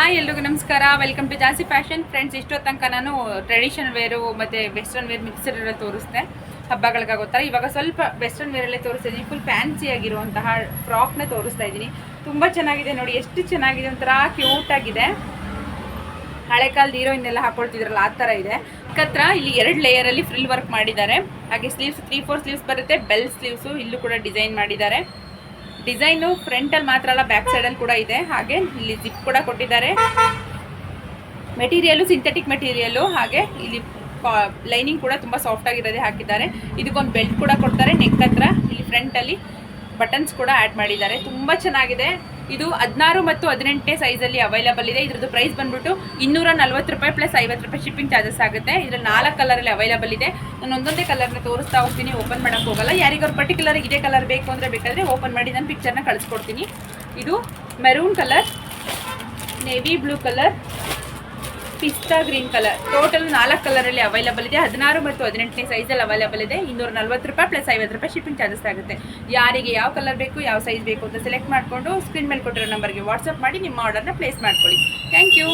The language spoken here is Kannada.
ಹಾಯ್ ಎಲ್ರಿಗೂ ನಮಸ್ಕಾರ. Welcome to Jhansi fashion. Friends, ಇಷ್ಟೋ ತನಕ ನಾನು ಟ್ರೆಡಿಷನಲ್ ವೇರು ಮತ್ತು ವೆಸ್ಟರ್ನ್ ವೇರ್ ಮಿಕ್ಸರ್ ಎಲ್ಲ ತೋರಿಸ್ದೆ ಹಬ್ಬಗಳಿಗಾಗೋತ್ತರ. ಇವಾಗ ಸ್ವಲ್ಪ ವೆಸ್ಟರ್ನ್ ವೇರಲ್ಲೇ ತೋರಿಸ್ತಾ ಇದ್ದೀನಿ. ಫುಲ್ ಫ್ಯಾನ್ಸಿ ಆಗಿರುವಂತಹ ಫ್ರಾಕ್ನ ತೋರಿಸ್ತಾ ಇದ್ದೀನಿ. ತುಂಬ ಚೆನ್ನಾಗಿದೆ ನೋಡಿ, ಎಷ್ಟು ಚೆನ್ನಾಗಿದೆ, ಒಂಥರ ಕ್ಯೂಟಾಗಿದೆ. ಹಳೆ ಕಾಲದ ಹೀರೋಯಿನ್ ಎಲ್ಲ ಹಾಕೊಳ್ತಿದ್ರಲ್ಲ ಆ ಥರ ಇದೆ. ಹತ್ರ ಇಲ್ಲಿ 2 ಲೇಯರಲ್ಲಿ ಫ್ರಿಲ್ ವರ್ಕ್ ಮಾಡಿದ್ದಾರೆ. ಹಾಗೆ ಸ್ಲೀವ್ಸ್ 3-4 ಸ್ಲೀವ್ಸ್ ಬರುತ್ತೆ. ಬೆಲ್ ಸ್ಲೀವ್ಸು ಇಲ್ಲೂ ಕೂಡ ಡಿಸೈನ್ ಮಾಡಿದ್ದಾರೆ. ಡಿಸೈನು ಫ್ರಂಟಲ್ಲಿ ಮಾತ್ರ ಅಲ್ಲ, ಬ್ಯಾಕ್ ಸೈಡಲ್ಲಿ ಕೂಡ ಇದೆ. ಹಾಗೆ ಇಲ್ಲಿ ಜಿಪ್ ಕೂಡ ಕೊಟ್ಟಿದ್ದಾರೆ. Material synthetic material. ಹಾಗೆ ಇಲ್ಲಿ ಲೈನಿಂಗ್ ಕೂಡ ತುಂಬ ಸಾಫ್ಟ್ ಆಗಿರೋದೇ ಹಾಕಿದ್ದಾರೆ. ಇದಕ್ಕೊಂದು ಬೆಲ್ಟ್ ಕೂಡ ಕೊಡ್ತಾರೆ ನೆಕ್ ಹತ್ರ. ಇಲ್ಲಿ ಫ್ರಂಟಲ್ಲಿ ಬಟನ್ಸ್ ಕೂಡ ಆ್ಯಡ್ ಮಾಡಿದ್ದಾರೆ. ತುಂಬ ಚೆನ್ನಾಗಿದೆ. ಇದು 16 ಮತ್ತು 18 ಸೈಜಲ್ಲಿ ಅವೈಲಬಲ್ ಇದೆ. ಇದ್ರದ್ದು ಪ್ರೈಸ್ ಬಂದ್ಬಿಟ್ಟು 240 ರೂಪಾಯಿ ಪ್ಲಸ್ 50 ರೂಪಾಯಿ ಶಿಪ್ಪಿಂಗ್ ಚಾರ್ಜಸ್ ಆಗುತ್ತೆ. ಇದರಲ್ಲಿ 4 ಕಲರಲ್ಲಿ ಅವೈಲಬಲ್ ಇದೆ. ನಾನು ಒಂದೊಂದೇ ಕಲರ್ನ ತೋರಿಸ್ತಾ ಹೋಗ್ತೀನಿ, ಓಪನ್ ಮಾಡೋಕ್ಕೆ ಹೋಗಲ್ಲ. ಯಾರಿಗಾರು ಪರ್ಟಿಕ್ಯುಲರ್ ಇದೇ ಕಲರ್ ಬೇಕು ಅಂದರೆ ಬೇಕಾದರೆ ಓಪನ್ ಮಾಡಿ ನಾನು ಪಿಕ್ಚರ್ನ ಕಳಿಸ್ಕೊಡ್ತೀನಿ. ಇದು maroon colour, navy blue colour, ಪಿಸ್ತಾ ಗ್ರೀನ್ ಕಲರ್. ಟೋಟಲ್ 4 ಕಲರಲ್ಲಿ ಅವೈಲಬಲ್ ಇದೆ. 16 ಮತ್ತು 18 ಸೈಜಲ್ಲಿ ಅವೈಲಬಲ್ ಇದೆ. 240 ರೂಪಾಯಿ ಪ್ಲಸ್ 50 ರೂಪಾಯಿ ಶಿಪ್ಪಿಂಗ್ ಚಾರ್ಜಸ್ ಆಗುತ್ತೆ. ಯಾರಿಗೆ ಯಾವ ಕಲರ್ ಬೇಕು, ಯಾವ ಸೈಜ್ ಬೇಕು ಅಂತ ಸೆಲೆಕ್ಟ್ ಮಾಡಿಕೊಂಡು ಸ್ಕ್ರೀನ್ ಮೇಲೆ ಕೊಟ್ಟಿರೋ ನಂಬರ್ಗೆ ವಾಟ್ಸಪ್ ಮಾಡಿ ನಿಮ್ಮ ಆರ್ಡರ್ನ ಪ್ಲೇಸ್ ಮಾಡ್ಕೊಳ್ಳಿ. Thank you.